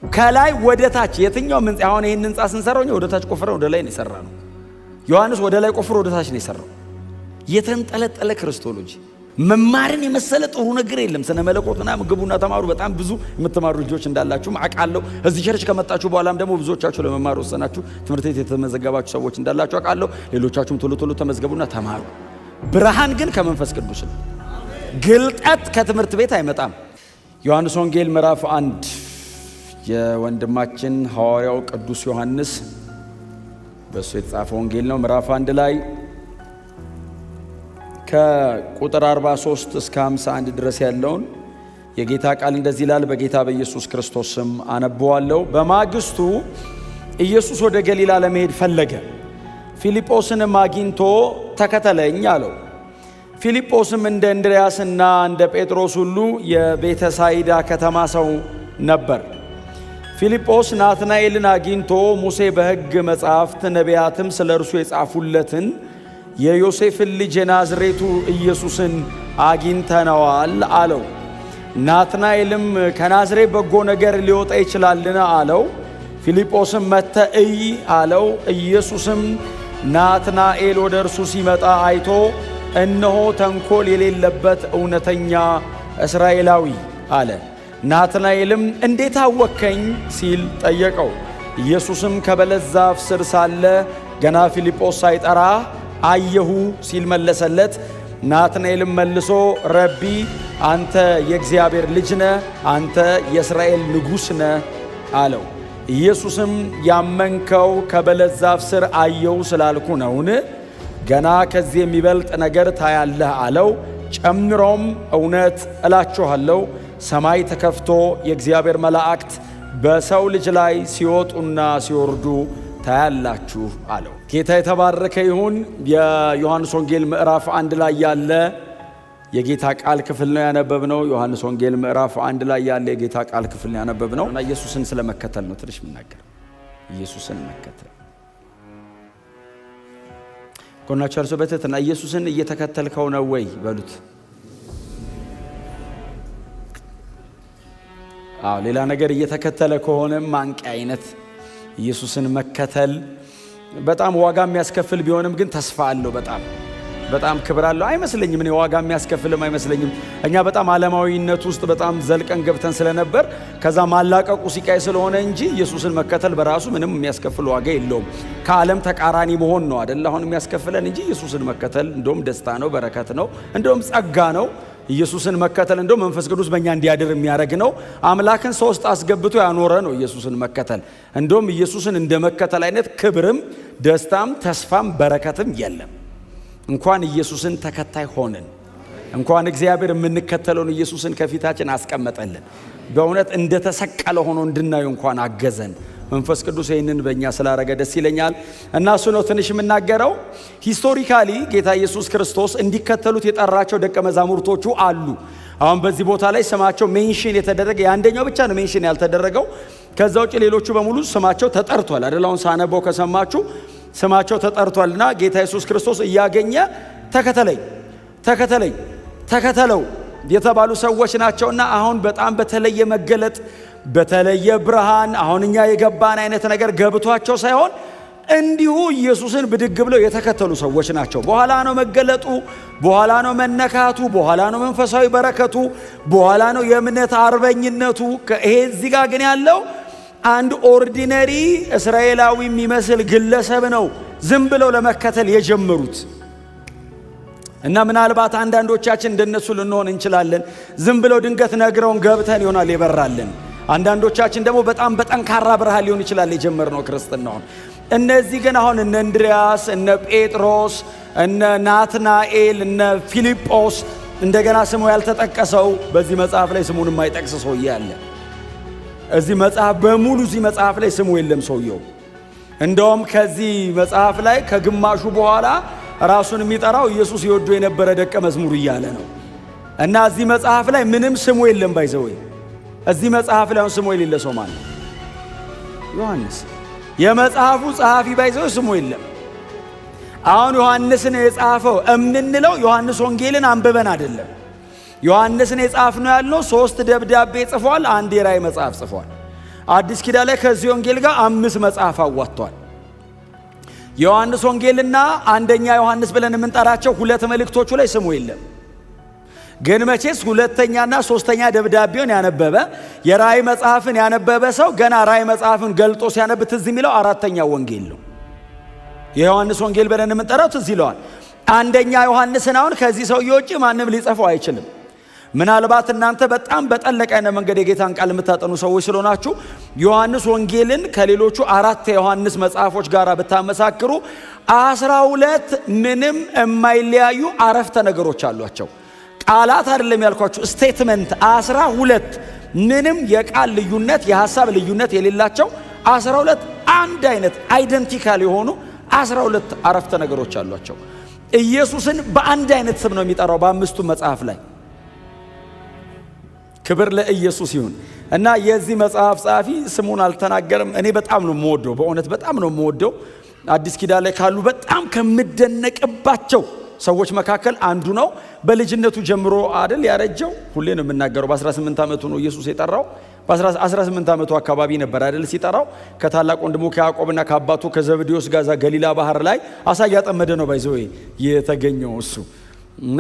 ከላይ ወደ ታች የትኛው ህንጻ አሁን ይሄን ህንጻ ስንሰራው ወደ ታች ቆፍረን ወደ ላይ ነው የሰራነው። ዮሐንስ ወደ ላይ ቆፍሮ ወደ ታች ነው የሰራው። የተንጠለጠለ ክርስቶሎጂ መማርን የመሰለ ጥሩ ነገር የለም። ስነ መለኮትና ምግቡና ተማሩ። በጣም ብዙ የምትማሩ ልጆች እንዳላችሁ አውቃለሁ። እዚህ ቸርች ከመጣችሁ በኋላም ደግሞ ብዙዎቻችሁ ለመማር ወሰናችሁ ትምህርት ቤት የተመዘገባችሁ ሰዎች እንዳላችሁ አውቃለሁ። ሌሎቻችሁም ቶሎ ቶሎ ተመዝገቡና ተማሩ። ብርሃን ግን ከመንፈስ ቅዱስ ነው። ግልጠት ከትምህርት ቤት አይመጣም። ዮሐንስ ወንጌል ምዕራፍ 1 የወንድማችን ሐዋርያው ቅዱስ ዮሐንስ በሱ የተጻፈ ወንጌል ነው። ምዕራፍ 1 ላይ ከቁጥር 43 እስከ 51 ድረስ ያለውን የጌታ ቃል እንደዚህ ይላል። በጌታ በኢየሱስ ክርስቶስ ስም አነበዋለሁ። በማግስቱ ኢየሱስ ወደ ገሊላ ለመሄድ ፈለገ። ፊልጶስንም አግኝቶ ተከተለኝ አለው። ፊልጶስም እንደ እንድርያስና እንደ ጴጥሮስ ሁሉ የቤተሳይዳ ከተማ ሰው ነበር። ፊልጶስ ናትናኤልን አግኝቶ ሙሴ በሕግ መጻሕፍት ነቢያትም ስለ እርሱ የጻፉለትን የዮሴፍን ልጅ የናዝሬቱ ኢየሱስን አግኝተነዋል አለው። ናትናኤልም ከናዝሬት በጎ ነገር ሊወጣ ይችላልን አለው። ፊልጶስም መጥተህ እይ አለው። ኢየሱስም ናትናኤል ወደ እርሱ ሲመጣ አይቶ እነሆ ተንኮል የሌለበት እውነተኛ እስራኤላዊ አለ። ናትናኤልም እንዴት አወከኝ ሲል ጠየቀው። ኢየሱስም ከበለስ ዛፍ ስር ሳለ ገና ፊልጶስ ሳይጠራ አየሁ ሲል መለሰለት። ናትናኤልም መልሶ ረቢ አንተ የእግዚአብሔር ልጅ ነህ፣ አንተ የእስራኤል ንጉሥ ነህ አለው። ኢየሱስም ያመንከው ከበለስ ዛፍ ስር አየሁ ስላልኩ ነውን? ገና ከዚህ የሚበልጥ ነገር ታያለህ አለው። ጨምሮም እውነት እላችኋለሁ ሰማይ ተከፍቶ የእግዚአብሔር መላእክት በሰው ልጅ ላይ ሲወጡና ሲወርዱ ታያላችሁ አለው። ጌታ የተባረከ ይሁን። የዮሐንስ ወንጌል ምዕራፍ 1 ላይ ያለ የጌታ ቃል ክፍል ነው ያነበብነው። ዮሐንስ ወንጌል ምዕራፍ 1 ላይ ያለ የጌታ ቃል ክፍል ነው ያነበብነው እና ኢየሱስን ስለመከተል ነው ትንሽ የምናገር። ኢየሱስን መከተል ጎናችሁ ያለው በትህትና ኢየሱስን እየተከተልከው ነው ወይ በሉት። ሌላ ነገር እየተከተለ ከሆነ ማንቂያ አይነት ኢየሱስን መከተል በጣም ዋጋ የሚያስከፍል ቢሆንም ግን ተስፋ አለው። በጣም ክብር አለው አይመስለኝም። እኔ ዋጋ የሚያስከፍልም አይመስለኝም። እኛ በጣም ዓለማዊነት ውስጥ በጣም ዘልቀን ገብተን ስለነበር ከዛ ማላቀቁ ሲቃይ ስለሆነ እንጂ ኢየሱስን መከተል በራሱ ምንም የሚያስከፍል ዋጋ የለውም። ከዓለም ተቃራኒ መሆን ነው አይደል አሁን የሚያስከፍለን እንጂ ኢየሱስን መከተል እንደውም ደስታ ነው፣ በረከት ነው፣ እንደውም ጸጋ ነው። ኢየሱስን መከተል እንደው መንፈስ ቅዱስ በእኛ እንዲያድር የሚያደርግ ነው። አምላክን ሰው ውስጥ አስገብቶ ያኖረ ነው ኢየሱስን መከተል። እንደውም ኢየሱስን እንደ መከተል አይነት ክብርም ደስታም ተስፋም በረከትም የለም። እንኳን ኢየሱስን ተከታይ ሆነን እንኳን እግዚአብሔር የምንከተለውን ኢየሱስን ከፊታችን አስቀመጠልን። በእውነት እንደተሰቀለ ሆኖ እንድናዩ እንኳን አገዘን። መንፈስ ቅዱስ ይህንን በእኛ ስላረገ ደስ ይለኛል እና እሱ ነው ትንሽ የምናገረው። ሂስቶሪካሊ ጌታ ኢየሱስ ክርስቶስ እንዲከተሉት የጠራቸው ደቀ መዛሙርቶቹ አሉ። አሁን በዚህ ቦታ ላይ ስማቸው ሜንሽን የተደረገ የአንደኛው ብቻ ነው ሜንሽን ያልተደረገው። ከዛ ውጭ ሌሎቹ በሙሉ ስማቸው ተጠርቷል አይደል? አሁን ሳነበው ከሰማችሁ ስማቸው ተጠርቷልና ጌታ ኢየሱስ ክርስቶስ እያገኘ ተከተለው የተባሉ ሰዎች ናቸውና አሁን በጣም በተለየ መገለጥ በተለየ ብርሃን አሁን እኛ የገባን አይነት ነገር ገብቷቸው ሳይሆን እንዲሁ ኢየሱስን ብድግ ብለው የተከተሉ ሰዎች ናቸው። በኋላ ነው መገለጡ፣ በኋላ ነው መነካቱ፣ በኋላ ነው መንፈሳዊ በረከቱ፣ በኋላ ነው የእምነት አርበኝነቱ። ይሄ እዚህ ጋር ግን ያለው አንድ ኦርዲነሪ እስራኤላዊ የሚመስል ግለሰብ ነው ዝም ብለው ለመከተል የጀመሩት። እና ምናልባት አንዳንዶቻችን እንደነሱ ልንሆን እንችላለን። ዝም ብለው ድንገት ነግረውን ገብተን ይሆናል የበራልን። አንዳንዶቻችን ደግሞ በጣም በጠንካራ ብርሃን ሊሆን ይችላል የጀመርነው ክርስትናውን። እነዚህ ግን አሁን እነ እንድርያስ፣ እነ ጴጥሮስ፣ እነ ናትናኤል፣ እነ ፊልጶስ እንደገና ስሙ ያልተጠቀሰው በዚህ መጽሐፍ ላይ ስሙን የማይጠቅስ ሰውዬ አለ። እዚህ መጽሐፍ በሙሉ እዚህ መጽሐፍ ላይ ስሙ የለም ሰውየው። እንደውም ከዚህ መጽሐፍ ላይ ከግማሹ በኋላ ራሱን የሚጠራው ኢየሱስ ይወዱ የነበረ ደቀ መዝሙር እያለ ነው። እና እዚህ መጽሐፍ ላይ ምንም ስሙ የለም ባይዘወይ። እዚህ መጽሐፍ ላይ ስሙ የሌለ ሰው ማለት ነው ዮሐንስ። የመጽሐፉ ጸሐፊ ባይዘው ስሙ የለም። አሁን ዮሐንስን የጻፈው እምንለው ዮሐንስ ወንጌልን አንብበን አይደለም። ዮሐንስን የጻፍነው ያልነው 3 ደብዳቤ ጽፏል፣ 1 የራእይ መጽሐፍ ጽፏል። አዲስ ኪዳን ላይ ከዚህ ወንጌል ጋር 5 መጽሐፍ አዋጥቷል። ዮሐንስ ወንጌልና አንደኛ ዮሐንስ ብለን የምንጠራቸው 2 መልእክቶቹ ላይ ስሙ የለም። ግን መቼስ ሁለተኛና ሶስተኛ ደብዳቤውን ያነበበ የራእይ መጽሐፍን ያነበበ ሰው ገና ራእይ መጽሐፍን ገልጦ ሲያነብ ትዝ የሚለው 4ኛው ወንጌል ነው። የዮሐንስ ወንጌል ብለን የምንጠራው ትዝ ይለዋል። አንደኛ ዮሐንስን አሁን ከዚህ ሰው ውጪ ማንም ሊጽፈው አይችልም። ምናልባት እናንተ በጣም በጠለቀ አይነት መንገድ የጌታን ቃል የምታጠኑ ሰዎች ስለሆናችሁ ዮሐንስ ወንጌልን ከሌሎቹ 4 የዮሐንስ መጽሐፎች ጋር ብታመሳክሩ 12 ምንም የማይለያዩ አረፍተ ነገሮች አሏቸው። ቃላት አይደለም ያልኳችሁ፣ ስቴትመንት 12 ምንም የቃል ልዩነት የሐሳብ ልዩነት የሌላቸው 12 አንድ አይነት አይደንቲካል የሆኑ 12 አረፍተ ነገሮች አሏቸው። ኢየሱስን በአንድ አይነት ስም ነው የሚጠራው በ5ቱ መጽሐፍ ላይ። ክብር ለኢየሱስ ይሁን። እና የዚህ መጽሐፍ ጸሐፊ ስሙን አልተናገርም። እኔ በጣም ነው የምወደው፣ በእውነት በጣም ነው የምወደው። አዲስ ኪዳን ላይ ካሉ በጣም ከምደነቅባቸው ሰዎች መካከል አንዱ ነው። በልጅነቱ ጀምሮ አይደል ያረጀው። ሁሌ ነው የምናገረው። በ18 ዓመቱ ነው ኢየሱስ የጠራው። በ18 ዓመቱ አካባቢ ነበር አይደል ሲጠራው። ከታላቅ ወንድሙ ከያዕቆብና ከአባቱ ከዘብዴዎስ ጋር ገሊላ ባህር ላይ አሳ እያጠመደ ነው ባይዘው የተገኘው እሱ። እና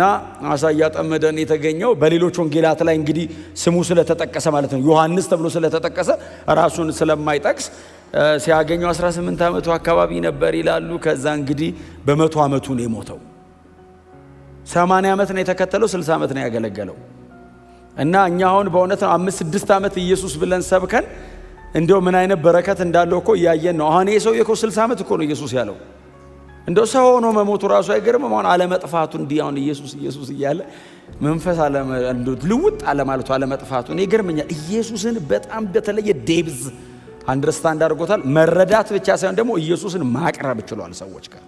አሳ እያጠመደ ነው የተገኘው። በሌሎች ወንጌላት ላይ እንግዲህ ስሙ ስለተጠቀሰ ማለት ነው፣ ዮሐንስ ተብሎ ስለተጠቀሰ ራሱን ስለማይጠቅስ ሲያገኘው 18 ዓመቱ አካባቢ ነበር ይላሉ። ከዛ እንግዲህ በ100 ዓመቱ ነው የሞተው። 80 ዓመት ነው የተከተለው፣ 60 ዓመት ነው ያገለገለው። እና እኛ አሁን በእውነት 5-6 ዓመት ኢየሱስ ብለን ሰብከን እንደው ምን አይነት በረከት እንዳለው እኮ እያየን ነው። አሁን ይሄ ሰው እኮ 60 ዓመት እኮ ነው ኢየሱስ ያለው። እንደው ሰው ሆኖ መሞቱ ራሱ አይገርምም? አሁን አለመጥፋቱ እንዲህ አሁን ኢየሱስ እያለ መንፈስ ልውጥ አለማለቱ አለመጥፋቱ እኔ ይገርመኛል። ኢየሱስን በጣም በተለየ ዴብዝ አንደርስታንድ አድርጎታል። መረዳት ብቻ ሳይሆን ደግሞ ኢየሱስን ማቅረብ ችሏል ሰዎች ጋር።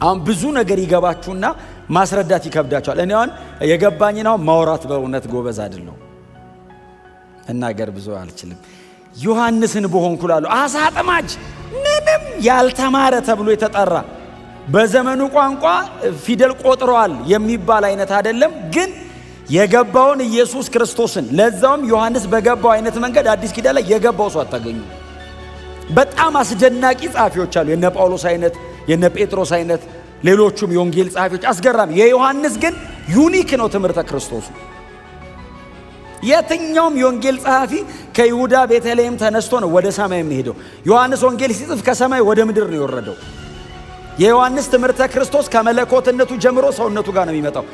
አሁን ብዙ ነገር ይገባችሁና ማስረዳት ይከብዳችኋል። እኔ አሁን የገባኝን አሁን ማውራት በእውነት ጎበዝ አይደለሁ፣ እናገር ብዙ አልችልም። ዮሐንስን በሆንኩ ላሉ አሳ አጥማጅ ምንም ያልተማረ ተብሎ የተጠራ በዘመኑ ቋንቋ ፊደል ቆጥረዋል የሚባል አይነት አይደለም። ግን የገባውን ኢየሱስ ክርስቶስን ለዛውም ዮሐንስ በገባው አይነት መንገድ አዲስ ኪዳን ላይ የገባው ሰው አታገኙ። በጣም አስደናቂ ጸሐፊዎች አሉ፣ የነ ጳውሎስ አይነት የነ ጴጥሮስ አይነት ሌሎቹም የወንጌል ጸሐፊዎች አስገራሚ። የዮሐንስ ግን ዩኒክ ነው ትምህርተ ክርስቶሱ። የትኛውም የወንጌል ጸሐፊ ከይሁዳ ቤተልሔም ተነስቶ ነው ወደ ሰማይ የሚሄደው። ዮሐንስ ወንጌል ሲጽፍ ከሰማይ ወደ ምድር ነው የወረደው። የዮሐንስ ትምህርተ ክርስቶስ ከመለኮትነቱ ጀምሮ ሰውነቱ ጋር ነው የሚመጣው።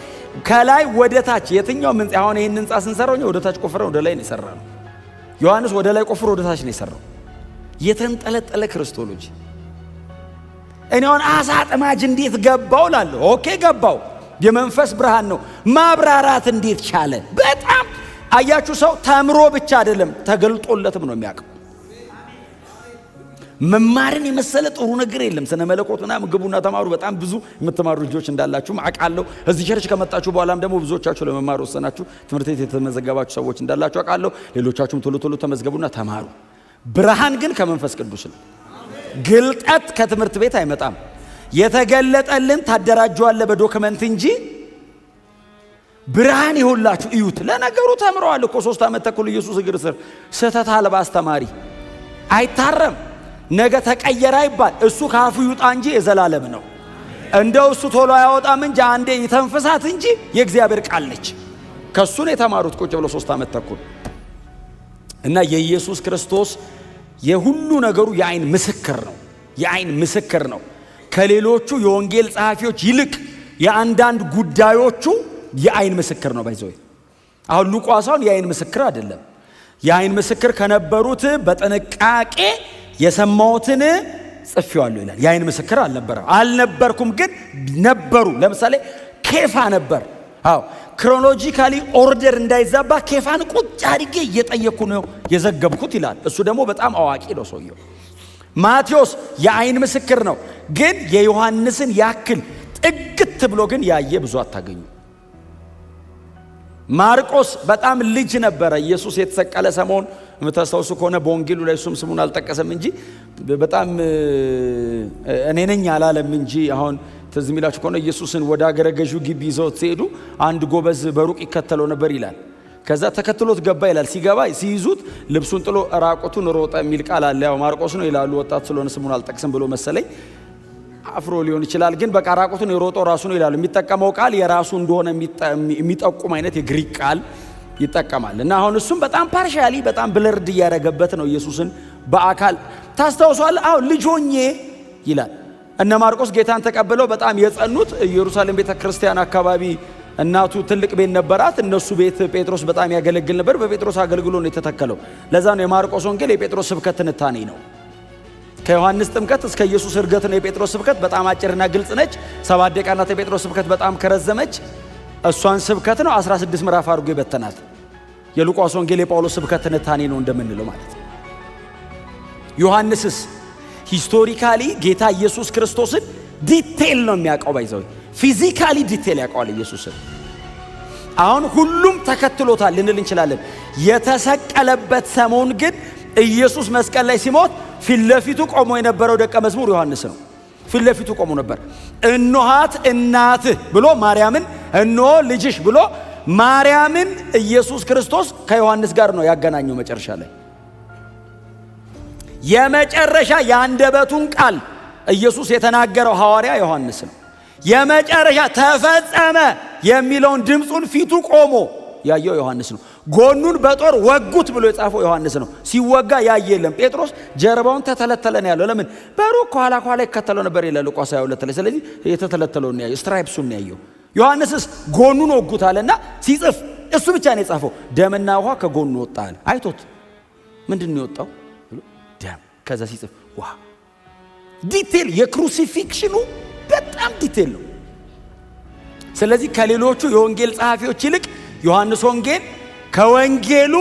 ከላይ ወደ ታች የትኛውም ህንጻ አሁን ይሄን ህንጻ ስንሰራው ወደ ታች ቆፍረን ወደ ላይ ነው የሰራነው። ዮሐንስ ወደ ላይ ቆፍሮ ወደ ታች ነው የሰራው። የተንጠለጠለ ክርስቶሎጂ። እኔ አሁን አሳ አጥማጅ እንዴት ገባው ላለሁ። ኦኬ ገባው፣ የመንፈስ ብርሃን ነው። ማብራራት እንዴት ቻለ? በጣም አያችሁ፣ ሰው ተምሮ ብቻ አይደለም ተገልጦለትም ነው የሚያውቀው። መማርን የመሰለ ጥሩ ነገር የለም። ስነ መለኮትና ምግቡና ተማሩ። በጣም ብዙ የምትማሩ ልጆች እንዳላችሁ አውቃለሁ። እዚህ ቸርች ከመጣችሁ በኋላም ደግሞ ብዙዎቻችሁ ለመማር ወሰናችሁ ትምህርት ቤት የተመዘገባችሁ ሰዎች እንዳላችሁ አውቃለሁ። ሌሎቻችሁም ቶሎ ቶሎ ተመዝገቡና ተማሩ። ብርሃን ግን ከመንፈስ ቅዱስ ነው። ግልጠት ከትምህርት ቤት አይመጣም። የተገለጠልን ታደራጀዋለህ በዶክመንት እንጂ ብርሃን ይሁላችሁ እዩት። ለነገሩ ተምረዋል እኮ 3 ዓመት ተኩል ኢየሱስ እግር ስር ስህተት አልባ አስተማሪ አይታረም። ነገ ተቀየረ አይባል። እሱ ካፉ ይውጣ እንጂ የዘላለም ነው። እንደው እሱ ቶሎ አያወጣም እንጂ አንዴ ይተንፍሳት እንጂ የእግዚአብሔር ቃል ነች። ከሱ ነው የተማሩት ቁጭ ብለው 3 ዓመት ተኩል። እና የኢየሱስ ክርስቶስ የሁሉ ነገሩ የአይን ምስክር ነው። የአይን ምስክር ነው። ከሌሎቹ የወንጌል ጸሐፊዎች ይልቅ የአንዳንድ ጉዳዮቹ የአይን ምስክር ነው። ባይዘው አሁን ሉቃስን የአይን ምስክር አይደለም። የአይን ምስክር ከነበሩት በጥንቃቄ የሰማሁትን ጽፌዋለሁ ይላል። የአይን ምስክር አልነበርኩም ግን ነበሩ። ለምሳሌ ኬፋ ነበር። አዎ ክሮኖሎጂካሊ ኦርደር እንዳይዛባ ኬፋን ቁጭ አድርጌ እየጠየቅኩ ነው የዘገብኩት ይላል። እሱ ደግሞ በጣም አዋቂ ነው ሰውየው። ማቴዎስ የአይን ምስክር ነው፣ ግን የዮሐንስን ያክል ጥግት ብሎ ግን ያየ ብዙ አታገኙ። ማርቆስ በጣም ልጅ ነበረ። ኢየሱስ የተሰቀለ ሰሞን የምታስታውሱ ከሆነ በወንጌሉ ላይ እሱም ስሙን አልጠቀሰም እንጂ በጣም እኔ ነኝ አላለም እንጂ። አሁን ትዝ የሚላችሁ ከሆነ ኢየሱስን ወደ አገረ ገዡ ግቢ ይዘውት ሲሄዱ አንድ ጎበዝ በሩቅ ይከተለው ነበር ይላል። ከዛ ተከትሎት ገባ ይላል። ሲገባ ሲይዙት ልብሱን ጥሎ ራቁቱን ሮጠ የሚል ቃል አለ። ያው ማርቆስ ነው ይላሉ። ወጣት ስለሆነ ስሙን አልጠቅስም ብሎ መሰለኝ አፍሮ ሊሆን ይችላል። ግን በቃ ራቁቱን የሮጠው ራሱ ነው ይላሉ። የሚጠቀመው ቃል የራሱ እንደሆነ የሚጠቁም አይነት የግሪክ ቃል ይጠቀማል። እና አሁን እሱም በጣም ፓርሻሊ በጣም ብለርድ እያደረገበት ነው ኢየሱስን በአካል ታስታውሷል። አሁን ልጅ ሆኜ ይላል። እነ ማርቆስ ጌታን ተቀብለው በጣም የጸኑት ኢየሩሳሌም ቤተክርስቲያን አካባቢ እናቱ ትልቅ ቤት ነበራት። እነሱ ቤት ጴጥሮስ በጣም ያገለግል ነበር። በጴጥሮስ አገልግሎ ነው የተተከለው። ለዛ ነው የማርቆስ ወንጌል የጴጥሮስ ስብከት ትንታኔ ነው። ከዮሐንስ ጥምቀት እስከ ኢየሱስ እርገት ነው የጴጥሮስ ስብከት። በጣም አጭርና ግልጽ ነች። 7 ደቂቃ ናት የጴጥሮስ ስብከት በጣም ከረዘመች እሷን ስብከት ነው 16 ምዕራፍ አድርጎ ይበተናል። የሉቃስ ወንጌል የጳውሎስ ስብከት ትንታኔ ነው እንደምንለው ማለት ነው። ዮሐንስስ ሂስቶሪካሊ ጌታ ኢየሱስ ክርስቶስን ዲቴል ነው የሚያውቀው። ባይዘው ፊዚካሊ ዲቴል ያውቀዋል ኢየሱስን። አሁን ሁሉም ተከትሎታል ልንል እንችላለን። የተሰቀለበት ሰሞን ግን ኢየሱስ መስቀል ላይ ሲሞት ፊት ለፊቱ ቆሞ የነበረው ደቀ መዝሙር ዮሐንስ ነው። ፊት ለፊቱ ቆሞ ነበር። እነኋት እናትህ ብሎ ማርያምን፣ እነሆ ልጅሽ ብሎ ማርያምን ኢየሱስ ክርስቶስ ከዮሐንስ ጋር ነው ያገናኘው። መጨረሻ ላይ የመጨረሻ የአንደበቱን ቃል ኢየሱስ የተናገረው ሐዋርያ ዮሐንስ ነው። የመጨረሻ ተፈጸመ የሚለውን ድምፁን ፊቱ ቆሞ ያየው ዮሐንስ ነው። ጎኑን በጦር ወጉት ብሎ የጻፈው ዮሐንስ ነው። ሲወጋ ያየ የለም። ጴጥሮስ ጀርባውን ተተለተለ ነው ያለው። ለምን? በሩቅ ኋላ ይከተለው ነበር ይላል ሉቃስ 22 ላይ። ስለዚህ የተተለተለው ነው ያየው፣ ስትራይፕሱን ነው ያየው። ዮሐንስስ ጎኑን ወጉት አለና ሲጽፍ እሱ ብቻ ነው የጻፈው። ደምና ውሃ ከጎኑ ወጣ አለ። አይቶት ምንድን ነው የወጣው? ደም። ከዛ ሲጽፍ ውሃ። ዲቴል የክሩሲፊክሽኑ በጣም ዲቴል ነው። ስለዚህ ከሌሎቹ የወንጌል ጸሐፊዎች ይልቅ ዮሐንስ ወንጌል ከወንጌሉ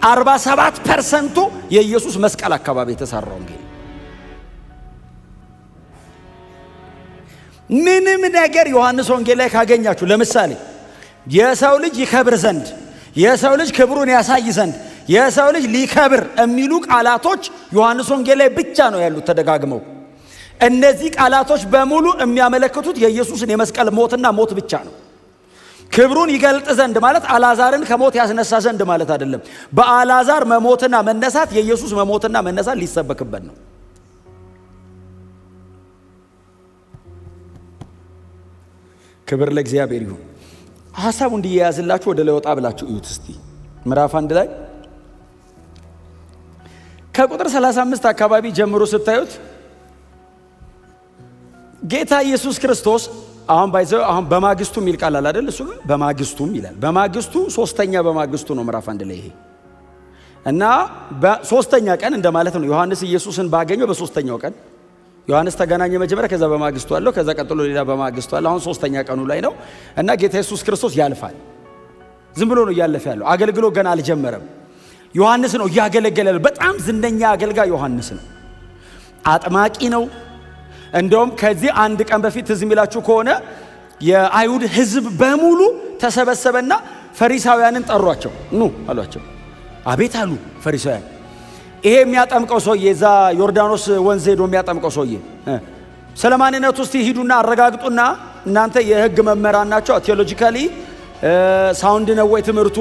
47% የኢየሱስ መስቀል አካባቢ የተሰራ ወንጌል። ምንም ነገር ዮሐንስ ወንጌል ላይ ካገኛችሁ፣ ለምሳሌ የሰው ልጅ ይከብር ዘንድ፣ የሰው ልጅ ክብሩን ያሳይ ዘንድ፣ የሰው ልጅ ሊከብር የሚሉ ቃላቶች ዮሐንስ ወንጌል ላይ ብቻ ነው ያሉት ተደጋግመው። እነዚህ ቃላቶች በሙሉ የሚያመለክቱት የኢየሱስን የመስቀል ሞትና ሞት ብቻ ነው። ክብሩን ይገልጥ ዘንድ ማለት አልዓዛርን ከሞት ያስነሳ ዘንድ ማለት አይደለም። በአልዓዛር መሞትና መነሳት የኢየሱስ መሞትና መነሳት ሊሰበክበት ነው። ክብር ለእግዚአብሔር ይሁን። ሐሳቡ እንዲያያዝላችሁ ወደ ላይ ወጣ ብላችሁ እዩት እስቲ። ምዕራፍ 1 ላይ ከቁጥር 35 አካባቢ ጀምሮ ስታዩት ጌታ ኢየሱስ ክርስቶስ አሁን በማግስቱ የሚል ቃል አለ አይደል? እሱ በማግስቱም ይላል። በማግስቱ ሶስተኛ በማግስቱ ነው ምዕራፍ 1 ላይ ይሄ እና በሶስተኛ ቀን እንደማለት ነው። ዮሐንስ ኢየሱስን ባገኘው በሶስተኛው ቀን ዮሐንስ ተገናኘ መጀመሪያ፣ ከዛ በማግስቱ አለው፣ ከዛ ቀጥሎ ሌላ በማግስቱ አለ። አሁን ሶስተኛ ቀኑ ላይ ነው እና ጌታ ኢየሱስ ክርስቶስ ያልፋል። ዝም ብሎ ነው እያለፈ ያለው። አገልግሎት ገና አልጀመረም። ዮሐንስ ነው እያገለገለ ያለው። በጣም ዝነኛ አገልጋይ ዮሐንስ ነው። አጥማቂ ነው። እንደውም ከዚህ አንድ ቀን በፊት ትዝ የሚላችሁ ከሆነ የአይሁድ ሕዝብ በሙሉ ተሰበሰበና ፈሪሳውያንን ጠሯቸው። ኑ አሏቸው። አቤት አሉ ፈሪሳውያን። ይሄ የሚያጠምቀው ሰውዬ እዛ ዮርዳኖስ ወንዝ ሄዶ የሚያጠምቀው ሰውዬ ስለ ማንነቱ እስቲ ሂዱና አረጋግጡና፣ እናንተ የሕግ መምህራን ናቸው፣ ቴዎሎጂካሊ ሳውንድ ነው ወይ ትምህርቱ?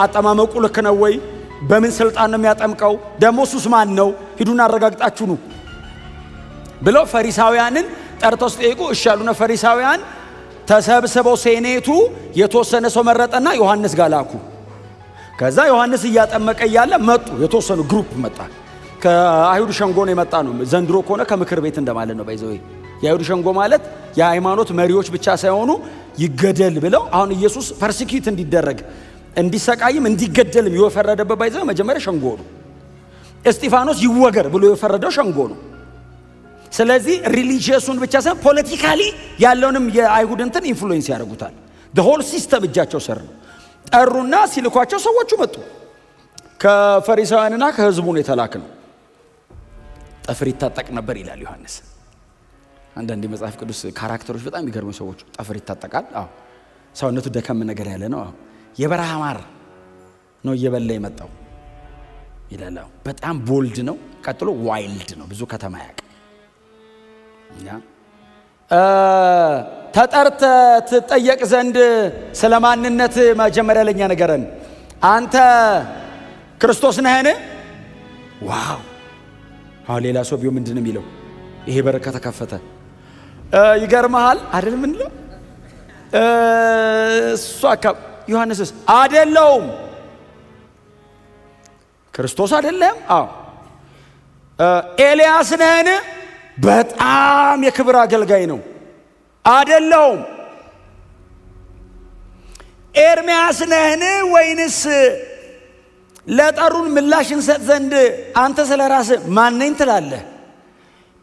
አጠማመቁ ልክ ነው ወይ? በምን ስልጣን ነው የሚያጠምቀው? ደግሞ እሱስ ማን ነው? ሂዱና አረጋግጣችሁ ኑ ብለው ፈሪሳውያንን ጠርተው ሲጠይቁ እሺ አሉና ፈሪሳውያን ተሰብስበው ሴኔቱ የተወሰነ ሰው መረጠና ዮሐንስ ጋር ላኩ። ከዛ ዮሐንስ እያጠመቀ እያለ መጡ። የተወሰኑ ግሩፕ መጣ። ከአይሁድ ሸንጎ ነው የመጣ ነው። ዘንድሮ ከሆነ ከምክር ቤት እንደማለት ነው። ባይዘው የአይሁድ ሸንጎ ማለት የሃይማኖት መሪዎች ብቻ ሳይሆኑ ይገደል ብለው አሁን ኢየሱስ ፐርሲኪዩት እንዲደረግ እንዲሰቃይም እንዲገደልም የፈረደበት ባይዘው መጀመሪያ ሸንጎ ነው። እስጢፋኖስ ይወገር ብሎ የፈረደው ሸንጎ ነው። ስለዚህ ሪሊጂየሱን ብቻ ሳይሆን ፖለቲካሊ ያለውንም የአይሁድ እንትን ኢንፍሉዌንስ ያደርጉታል። ሆል ሲስተም እጃቸው ስር ነው። ጠሩና ሲልኳቸው ሰዎቹ መጡ። ከፈሪሳውያንና ከህዝቡ ነው የተላከው። ጠፍር ይታጠቅ ነበር ይላል ዮሐንስ። አንዳንድ የመጽሐፍ ቅዱስ ካራክተሮች በጣም የሚገርሙ ሰዎች። ጠፍር ይታጠቃል። አዎ ሰውነቱ ደከም ነገር ያለ ነው። አዎ የበረሃ ማር ነው እየበላ የመጣው ይላል። በጣም ቦልድ ነው። ቀጥሎ ዋይልድ ነው። ብዙ ከተማ ያውቅ ተጠርተ ትጠየቅ ዘንድ ስለ ማንነት መጀመሪያ ለኛ ነገረን። አንተ ክርስቶስ ነህን? ዋው! አሁን ሌላ ሰው ቢሆን ምንድን ነው የሚለው? ይሄ በር ከተከፈተ ይገርምሃል አይደል? ምን ነው እሱ ዮሐንስስ አይደለውም ክርስቶስ አይደለም። አዎ ኤልያስ ነህን? በጣም የክብር አገልጋይ ነው። አይደለውም። ኤርምያስ ነህን? ወይንስ ለጠሩን ምላሽ እንሰጥ ዘንድ አንተ ስለ ራስህ ማን ነኝ ትላለህ?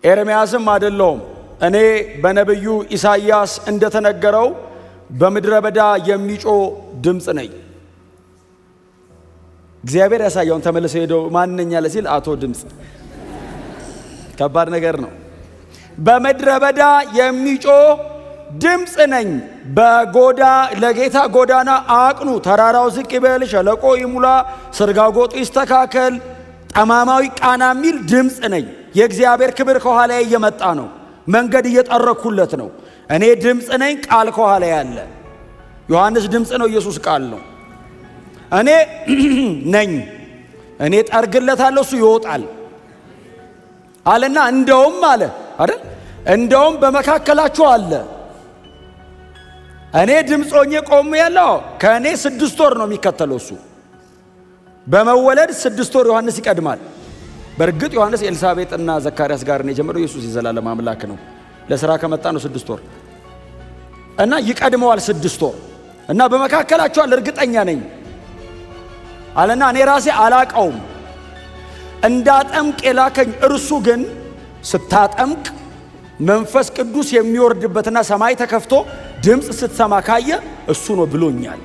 ኤርምያስም አይደለውም፣ እኔ በነቢዩ ኢሳይያስ እንደተነገረው በምድረ በዳ የሚጮህ ድምፅ ነኝ። እግዚአብሔር ያሳየውን ተመልሶ ሄደው ማንነኛ ለሲል አቶ ድምፅ ከባድ ነገር ነው። በምድረ በዳ የሚጮህ ድምፅ ነኝ። ለጌታ ጎዳና አቅኑ፣ ተራራው ዝቅ ይበል፣ ሸለቆ ይሙላ፣ ስርጋጎጡ ይስተካከል፣ ጠማማዊ ቃና የሚል ድምፅ ነኝ። የእግዚአብሔር ክብር ከኋላዬ እየመጣ ነው። መንገድ እየጠረኩለት ነው። እኔ ድምፅ ነኝ፣ ቃል ከኋላ ያለ። ዮሐንስ ድምፅ ነው፣ ኢየሱስ ቃል ነው። እኔ ነኝ፣ እኔ ጠርግለታለሁ፣ እሱ ይወጣል አለና እንደውም አለ አይደል? እንደውም በመካከላችሁ አለ። እኔ ድምፅ ሆኜ ቆሜ ያለው ከእኔ 6 ወር ነው የሚከተለው እሱ። በመወለድ 6 ወር ዮሐንስ ይቀድማል። በእርግጥ ዮሐንስ ኤልሳቤጥና ዘካርያስ ጋር ነው የጀመረው። ኢየሱስ የዘላለም አምላክ ነው። ለሥራ ከመጣ ነው 6 ወር እና ይቀድመዋል 6 ወር እና በመካከላችሁ አለ፣ እርግጠኛ ነኝ አለና እኔ ራሴ አላቀውም፣ እንዳጠምቅ የላከኝ እርሱ ግን ስታጠምቅ መንፈስ ቅዱስ የሚወርድበትና ሰማይ ተከፍቶ ድምፅ ስትሰማ ካየ እሱ ነው ብሎኛል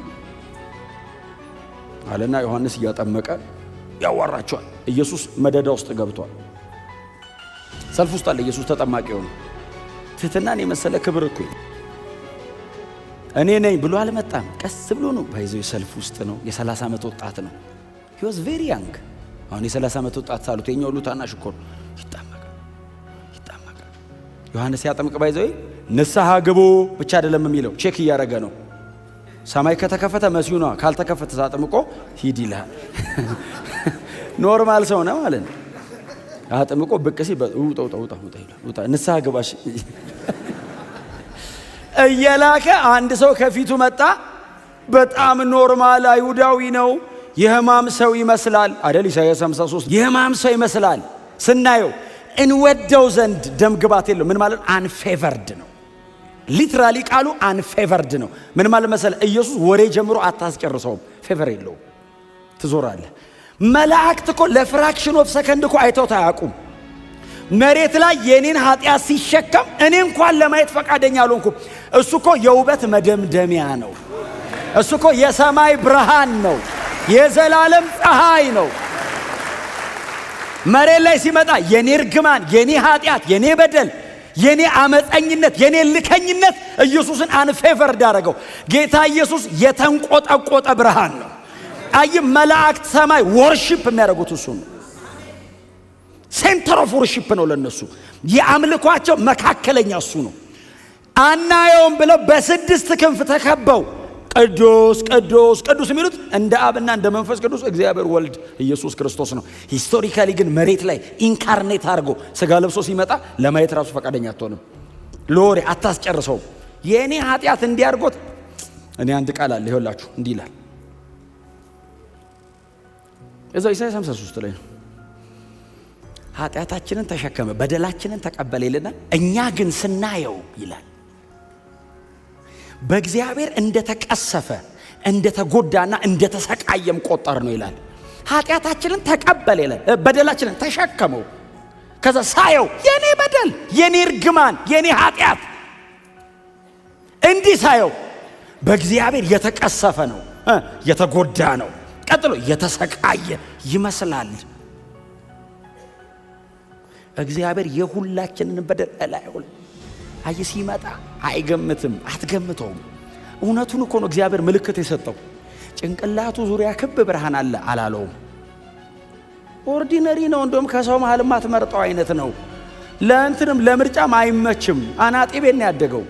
አለና ዮሐንስ እያጠመቀ ያዋራቸዋል። ኢየሱስ መደዳ ውስጥ ገብቷል። ሰልፍ ውስጥ አለ። ኢየሱስ ተጠማቂ ሆነ። ትህትናን የመሰለ ክብር እኮ እኔ ነኝ ብሎ አልመጣም። ቀስ ብሎ ነው ባይዘው። ሰልፍ ውስጥ ነው። የ30 ዓመት ወጣት ነው። he was very young። አሁን የ30 ዓመት ወጣት ሳሉት የኛው ሁሉ ታናሽ እኮ ነው። ይጣመቃል። ዮሐንስ ያጠምቅ ባይዘው ንስሐ ግቡ ብቻ አይደለም የሚለው፣ ቼክ እያደረገ ነው። ሰማይ ከተከፈተ መሲሁ ነው፣ ካልተከፈተ ሳጥምቆ ሂድ ይልሃል። ኖርማል ሰው ነው ማለት ነው። አጥምቆ ብቅ ሲል ውጣ ንስሐ ግባሽ እየላከ አንድ ሰው ከፊቱ መጣ። በጣም ኖርማል አይሁዳዊ ነው። የሕማም ሰው ይመስላል አይደል? ኢሳይያስ 53 የሕማም ሰው ይመስላል ስናየው እንወደው ዘንድ ደም ግባት የለው። ምን ማለት አንፌቨርድ ነው። ሊትራሊ ቃሉ አንፌቨርድ ነው። ምን ማለት መሰለ? ኢየሱስ ወሬ ጀምሮ አታስጨርሰውም። ፌቨር የለውም። ትዞራለህ። መላእክት እኮ ለፍራክሽን ኦፍ ሰከንድ እኮ አይተውት አያውቁም። መሬት ላይ የኔን ኃጢአት ሲሸከም እኔ እንኳን ለማየት ፈቃደኛ አልሆንኩም። እሱ እኮ የውበት መደምደሚያ ነው። እሱ እኮ የሰማይ ብርሃን ነው። የዘላለም ፀሐይ ነው። መሬት ላይ ሲመጣ የኔ እርግማን፣ የኔ ኃጢአት፣ የኔ በደል፣ የኔ አመፀኝነት፣ የኔ ልከኝነት ኢየሱስን አንፌቨርድ አደረገው። ጌታ ኢየሱስ የተንቆጠቆጠ ብርሃን ነው። አይ መላእክት ሰማይ ወርሺፕ የሚያደርጉት እሱ ነው። ሴንተር ኦፍ ወርሺፕ ነው ለነሱ። የአምልኳቸው መካከለኛ እሱ ነው። አናየውም ብለው በ6 ክንፍ ተከበው ቅዱስ ቅዱስ ቅዱስ የሚሉት እንደ አብና እንደ መንፈስ ቅዱስ እግዚአብሔር ወልድ ኢየሱስ ክርስቶስ ነው። ሂስቶሪካሊ ግን መሬት ላይ ኢንካርኔት አድርጎ ስጋ ለብሶ ሲመጣ ለማየት ራሱ ፈቃደኛ አትሆንም። ለወሬ አታስጨርሰውም። የእኔ ኃጢአት እንዲያርጎት እኔ አንድ ቃል አለ ይኸውላችሁ፣ እንዲህ ይላል እዛው ኢሳይያስ 53 ላይ ነው። ኃጢአታችንን ተሸከመ በደላችንን ተቀበለ ይልና እኛ ግን ስናየው ይላል በእግዚአብሔር እንደተቀሰፈ እንደተጎዳና እንደተሰቃየም ቆጠር ነው ይላል። ኃጢአታችንን ተቀበለ ይላል፣ በደላችንን ተሸከመው። ከዛ ሳየው የኔ በደል፣ የኔ እርግማን፣ የኔ ኃጢአት እንዲህ ሳየው በእግዚአብሔር የተቀሰፈ ነው፣ የተጎዳ ነው። ቀጥሎ የተሰቃየ ይመስላል። እግዚአብሔር የሁላችንን በደል እላይሁን አይ ሲመጣ አይገምትም፣ አትገምተውም። እውነቱን እኮ ነው እግዚአብሔር ምልክት የሰጠው። ጭንቅላቱ ዙሪያ ክብ ብርሃን አለ አላለውም። ኦርዲነሪ ነው። እንደውም ከሰው መሃል ማትመርጠው አይነት ነው። ለእንትንም ለምርጫም አይመችም። አናጢ ቤት ነው ያደገው።